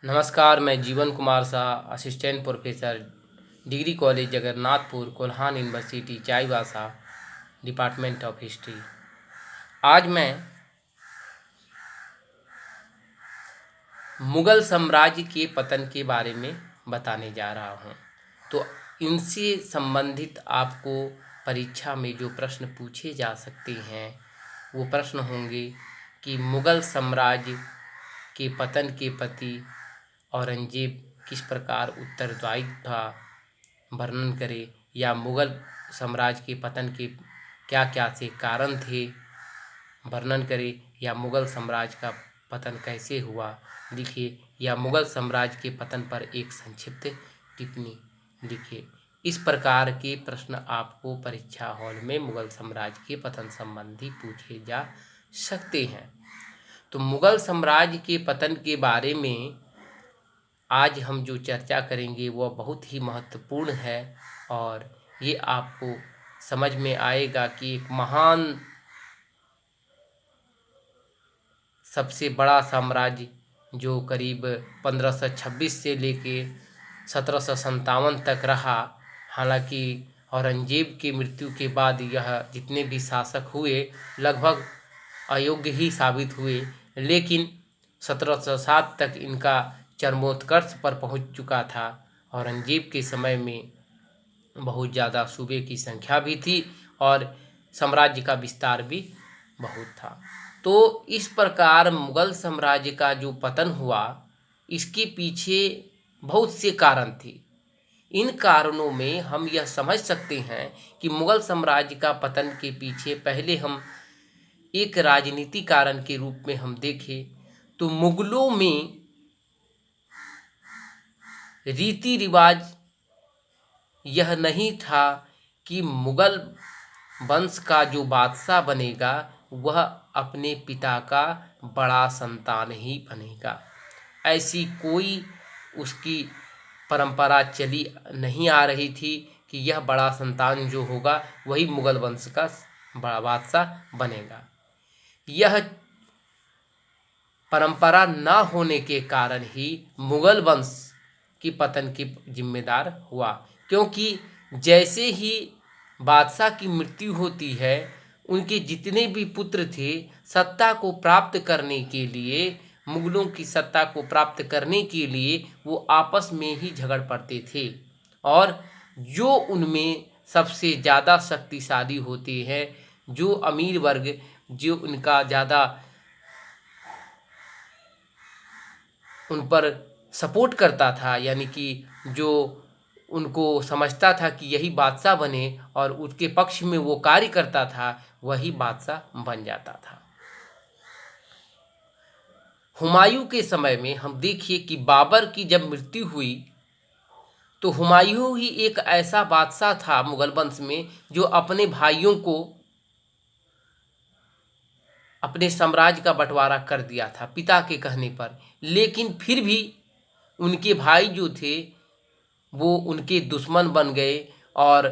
नमस्कार, मैं जीवन Kumar Shah, assistant professor, degree college Jagannathpur, Kolhan university, Chaibasa, department of history. आज मैं मुगल साम्राज्य के पतन के बारे में बताने जा रहा हूँ। तो इनसे संबंधित आपको परीक्षा में जो प्रश्न पूछे जा सकते हैं वो प्रश्न होंगे कि मुगल साम्राज्य के पतन के प्रति औरंगजेब किस प्रकार उत्तरदायी था, वर्णन करे, या मुगल साम्राज्य के पतन के क्या क्या से कारण थे, वर्णन करे, या मुगल साम्राज्य का पतन कैसे हुआ, लिखिए, या मुगल साम्राज्य के पतन पर एक संक्षिप्त टिप्पणी लिखिए। इस प्रकार के प्रश्न आपको परीक्षा हॉल में मुगल साम्राज्य के पतन संबंधी पूछे जा सकते हैं। तो मुगल साम्राज्य के पतन के बारे में आज हम जो चर्चा करेंगे वह बहुत ही महत्वपूर्ण है और ये आपको समझ में आएगा कि एक महान सबसे बड़ा साम्राज्य जो करीब 1526 से लेके 1757 तक रहा। हालांकि औरंगजेब की मृत्यु के बाद यह जितने भी शासक हुए लगभग अयोग्य ही साबित हुए, लेकिन 1707 तक इनका चरमोत्कर्ष पर पहुंच चुका था। औरंगजेब के समय में बहुत ज़्यादा सूबे की संख्या भी थी और साम्राज्य का विस्तार भी बहुत था। तो इस प्रकार मुगल साम्राज्य का जो पतन हुआ, इसके पीछे बहुत से कारण थे। इन कारणों में हम यह समझ सकते हैं कि मुगल साम्राज्य का पतन के पीछे पहले हम एक राजनीति कारण के रूप में हम देखें तो मुगलों में रीति रिवाज यह नहीं था कि मुगल वंश का जो बादशाह बनेगा वह अपने पिता का बड़ा संतान ही बनेगा। ऐसी कोई उसकी परंपरा चली नहीं आ रही थी कि यह बड़ा संतान जो होगा वही मुगल वंश का बड़ा बादशाह बनेगा। यह परंपरा न होने के कारण ही मुगल वंश की पतन की जिम्मेदार हुआ, क्योंकि जैसे ही बादशाह की मृत्यु होती है उनके जितने भी पुत्र थे सत्ता को प्राप्त करने के लिए, मुगलों की सत्ता को प्राप्त करने के लिए वो आपस में ही झगड़ पड़ते थे और जो उनमें सबसे ज़्यादा शक्तिशाली होते हैं, जो अमीर वर्ग, जो उनका ज़्यादा उन पर सपोर्ट करता था, यानी कि जो उनको समझता था कि यही बादशाह बने और उसके पक्ष में वो कार्य करता था, वही बादशाह बन जाता था। हुमायूं के समय में हम देखिए कि बाबर की जब मृत्यु हुई तो हुमायूं ही एक ऐसा बादशाह था मुगल वंश में जो अपने भाइयों को अपने साम्राज्य का बंटवारा कर दिया था पिता के कहने पर, लेकिन फिर भी उनके भाई जो थे वो उनके दुश्मन बन गए और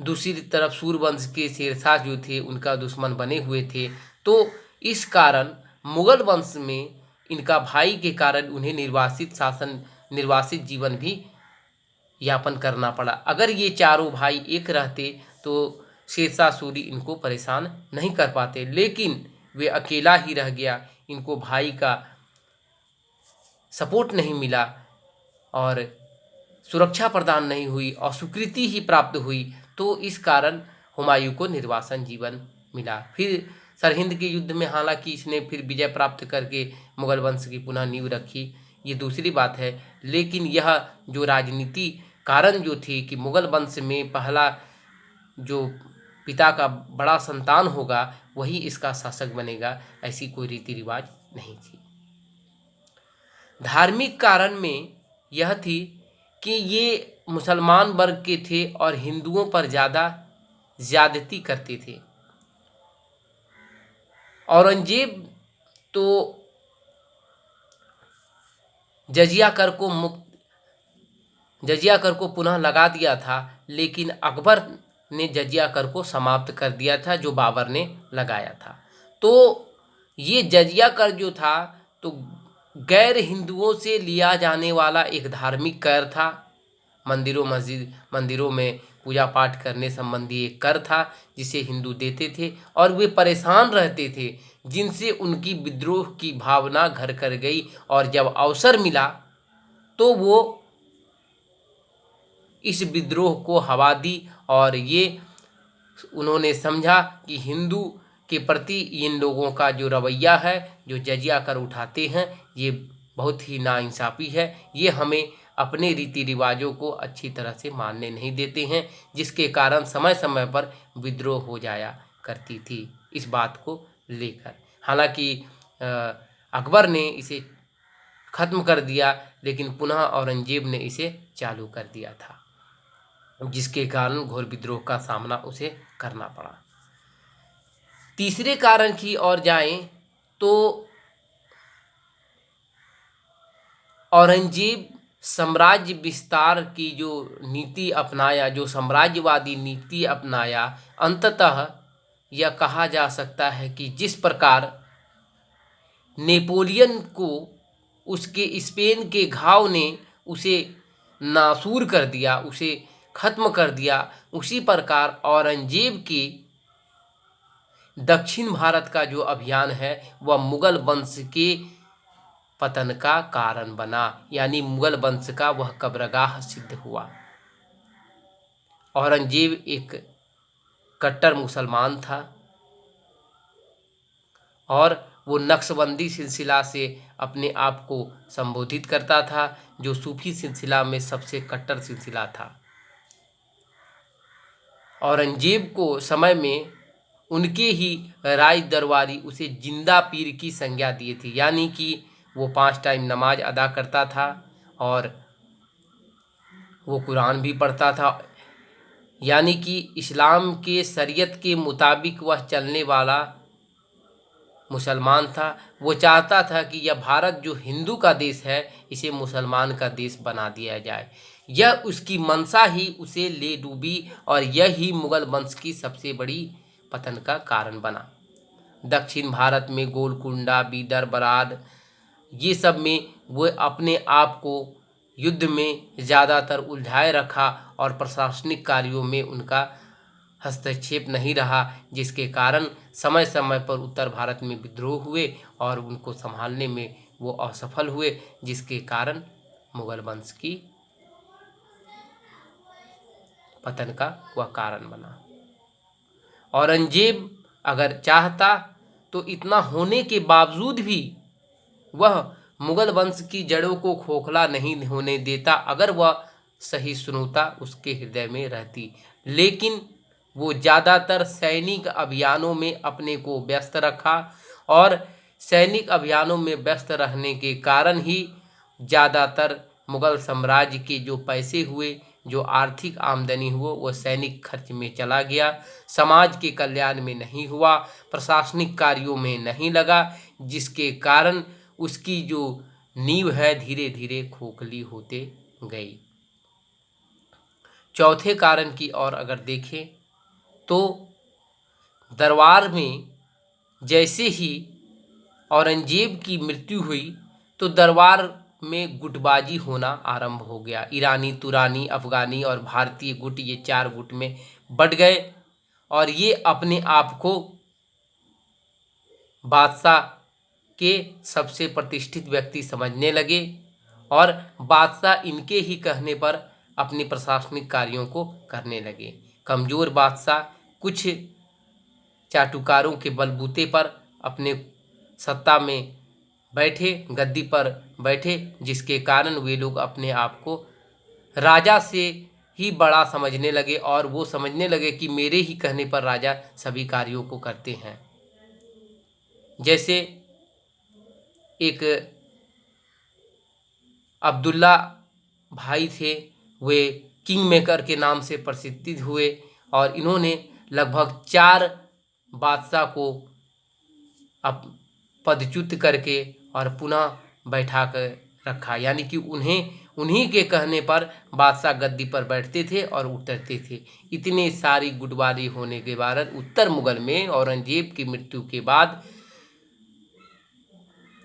दूसरी तरफ सूर्यवंश के शेरशाह जो थे उनका दुश्मन बने हुए थे। तो इस कारण मुगल वंश में इनका भाई के कारण उन्हें निर्वासित जीवन भी यापन करना पड़ा। अगर ये चारों भाई एक रहते तो शेरशाह सूरी इनको परेशान नहीं कर पाते, लेकिन वे अकेला ही रह गया, इनको भाई का सपोर्ट नहीं मिला और सुरक्षा प्रदान नहीं हुई और स्वीकृति ही प्राप्त हुई। तो इस कारण हुमायूं को निर्वासन जीवन मिला। फिर सरहिंद के युद्ध में हालांकि इसने फिर विजय प्राप्त करके मुगल वंश की पुनः नींव रखी, ये दूसरी बात है, लेकिन यह जो राजनीति कारण जो थी कि मुगल वंश में पहला जो पिता का बड़ा संतान होगा वही इसका शासक बनेगा, ऐसी कोई रीति रिवाज नहीं थी। धार्मिक कारण में यह थी कि ये मुसलमान वर्ग के थे और हिंदुओं पर ज्यादती करते थे। औरंगजेब तो जजिया कर को पुनः लगा दिया था, लेकिन अकबर ने जजिया कर को समाप्त कर दिया था जो बाबर ने लगाया था। तो ये जजिया कर जो था तो गैर हिंदुओं से लिया जाने वाला एक धार्मिक कर था। मंदिरों में पूजा पाठ करने संबंधी एक कर था जिसे हिंदू देते थे, और वे परेशान रहते थे, जिनसे उनकी विद्रोह की भावना घर कर गई। और जब अवसर मिला तो वो इस विद्रोह को हवा दी, और ये उन्होंने समझा कि हिंदू के प्रति इन लोगों का जो रवैया है, जो जजिया कर उठाते हैं, ये बहुत ही नाइंसाफ़ी है। ये हमें अपने रीति रिवाजों को अच्छी तरह से मानने नहीं देते हैं, जिसके कारण समय समय पर विद्रोह हो जाया करती थी इस बात को लेकर। हालांकि अकबर ने इसे ख़त्म कर दिया, लेकिन पुनः औरंगजेब ने इसे चालू कर दिया था, जिसके कारण घोर विद्रोह का सामना उसे करना पड़ा। तीसरे कारण की ओर जाएं तो औरंगजेब साम्राज्य विस्तार की जो नीति अपनाया, जो साम्राज्यवादी नीति अपनाया, अंततः यह कहा जा सकता है कि जिस प्रकार नेपोलियन को उसके स्पेन के घाव ने उसे नासूर कर दिया, उसे खत्म कर दिया, उसी प्रकार औरंगजेब की दक्षिण भारत का जो अभियान है वह मुगल वंश के पतन का कारण बना, यानी मुगल वंश का वह कब्रगाह सिद्ध हुआ। औरंगजेब एक कट्टर मुसलमान था और वो नक्शबंदी सिलसिला से अपने आप को संबोधित करता था, जो सूफी सिलसिला में सबसे कट्टर सिलसिला था। औरंगजेब को समय में उनके ही राज दरबारी उसे जिंदा पीर की संज्ञा दिए थे, यानी कि वो 5 टाइम नमाज अदा करता था और वो कुरान भी पढ़ता था, यानी कि इस्लाम के शरीयत के मुताबिक वह चलने वाला मुसलमान था। वो चाहता था कि यह भारत जो हिंदू का देश है, इसे मुसलमान का देश बना दिया जाए। यह उसकी मंशा ही उसे ले डूबी और यही मुगल वंश की सबसे बड़ी पतन का कारण बना। दक्षिण भारत में गोलकुंडा, बीदर, बराड, ये सब में वो अपने आप को युद्ध में ज़्यादातर उलझाए रखा और प्रशासनिक कार्यों में उनका हस्तक्षेप नहीं रहा, जिसके कारण समय समय पर उत्तर भारत में विद्रोह हुए और उनको संभालने में वो असफल हुए, जिसके कारण मुगल वंश की पतन का वह कारण बना। औरंगजेब अगर चाहता तो इतना होने के बावजूद भी वह मुगल वंश की जड़ों को खोखला नहीं होने देता, अगर वह सहिष्णुता उसके हृदय में रहती। लेकिन वो ज़्यादातर सैनिक अभियानों में अपने को व्यस्त रखा और सैनिक अभियानों में व्यस्त रहने के कारण ही ज़्यादातर मुगल साम्राज्य के जो पैसे हुए, जो आर्थिक आमदनी हुआ, वह सैनिक खर्च में चला गया, समाज के कल्याण में नहीं हुआ, प्रशासनिक कार्यों में नहीं लगा, जिसके कारण उसकी जो नींव है धीरे धीरे खोखली होते गई। चौथे कारण की ओर अगर देखें तो दरबार में जैसे ही औरंगजेब की मृत्यु हुई तो दरबार में गुटबाजी होना आरंभ हो गया। ईरानी, तुरानी, अफगानी और भारतीय गुट, ये 4 गुट में बट गए और ये अपने आप को बादशाह के सबसे प्रतिष्ठित व्यक्ति समझने लगे और बादशाह इनके ही कहने पर अपने प्रशासनिक कार्यों को करने लगे। कमज़ोर बादशाह कुछ चाटुकारों के बलबूते पर अपने सत्ता में बैठे, गद्दी पर बैठे, जिसके कारण वे लोग अपने आप को राजा से ही बड़ा समझने लगे और वो समझने लगे कि मेरे ही कहने पर राजा सभी कार्यों को करते हैं। जैसे एक अब्दुल्ला भाई थे, वे किंग मेकर के नाम से प्रसिद्ध हुए और इन्होंने लगभग 4 बादशाह को अब पदच्युत करके और पुनः बैठा कर रखा, यानी कि उन्हीं के कहने पर बादशाह गद्दी पर बैठते थे और उतरते थे। इतने सारी गुटबाजी होने के बाद उत्तर मुगल में औरंगजेब की मृत्यु के बाद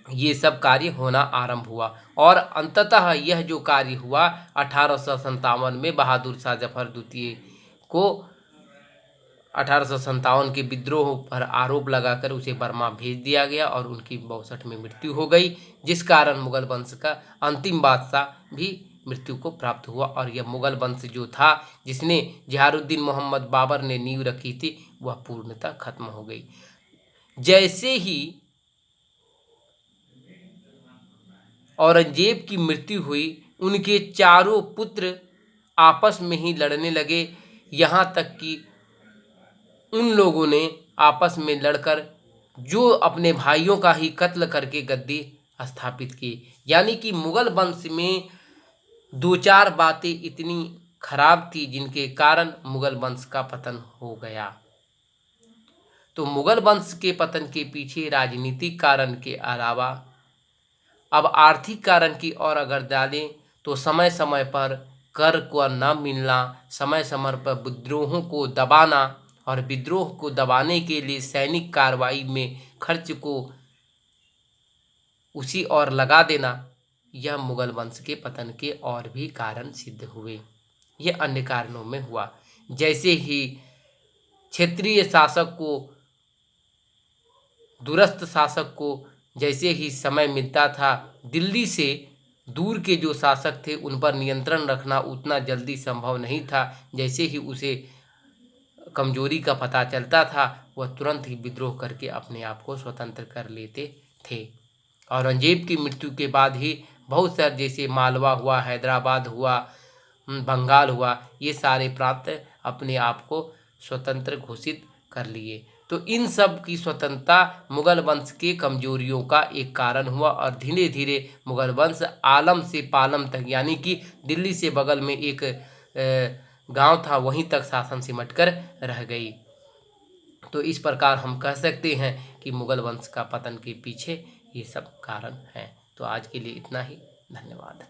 ये सब कार्य होना आरंभ हुआ और अंततः यह जो कार्य हुआ 1857 में बहादुर शाह जफर द्वितीय को 1857 के विद्रोह पर आरोप लगाकर उसे बर्मा भेज दिया गया और उनकी 62 में मृत्यु हो गई, जिस कारण मुगल वंश का अंतिम बादशाह भी मृत्यु को प्राप्त हुआ। और यह मुगल वंश जो था जिसने जहारुद्दीन मोहम्मद बाबर ने नींव रखी थी वह पूर्णतः खत्म हो गई। जैसे ही औरंगजेब की मृत्यु हुई उनके चारों पुत्र आपस में ही लड़ने लगे, यहाँ तक कि उन लोगों ने आपस में लड़कर जो अपने भाइयों का ही कत्ल करके गद्दी स्थापित की। यानी कि मुगल वंश में दो चार बातें इतनी खराब थी जिनके कारण मुगल वंश का पतन हो गया। तो मुगल वंश के पतन के पीछे राजनीतिक कारण के अलावा अब आर्थिक कारण की ओर अगर डालें तो समय समय पर कर को न मिलना, समय समय पर विद्रोहों को दबाना और विद्रोह को दबाने के लिए सैनिक कार्रवाई में खर्च को उसी ओर लगा देना, यह मुगल वंश के पतन के और भी कारण सिद्ध हुए। यह अन्य कारणों में हुआ, जैसे ही क्षेत्रीय शासक को, दूरस्थ शासक को जैसे ही समय मिलता था, दिल्ली से दूर के जो शासक थे उन पर नियंत्रण रखना उतना जल्दी संभव नहीं था। जैसे ही उसे कमजोरी का पता चलता था वह तुरंत ही विद्रोह करके अपने आप को स्वतंत्र कर लेते थे। औरंगजेब की मृत्यु के बाद ही बहुत सारे जैसे मालवा हुआ, हैदराबाद हुआ, बंगाल हुआ, ये सारे प्रांत अपने आप को स्वतंत्र घोषित कर लिए। तो इन सब की स्वतंत्रता मुगल वंश के कमजोरियों का एक कारण हुआ और धीरे धीरे मुगल वंश आलम से पालम तक, यानी कि दिल्ली से बगल में एक गांव था वहीं तक शासन सिमट कर रह गई। तो इस प्रकार हम कह सकते हैं कि मुगल वंश का पतन के पीछे ये सब कारण हैं। तो आज के लिए इतना ही, धन्यवाद।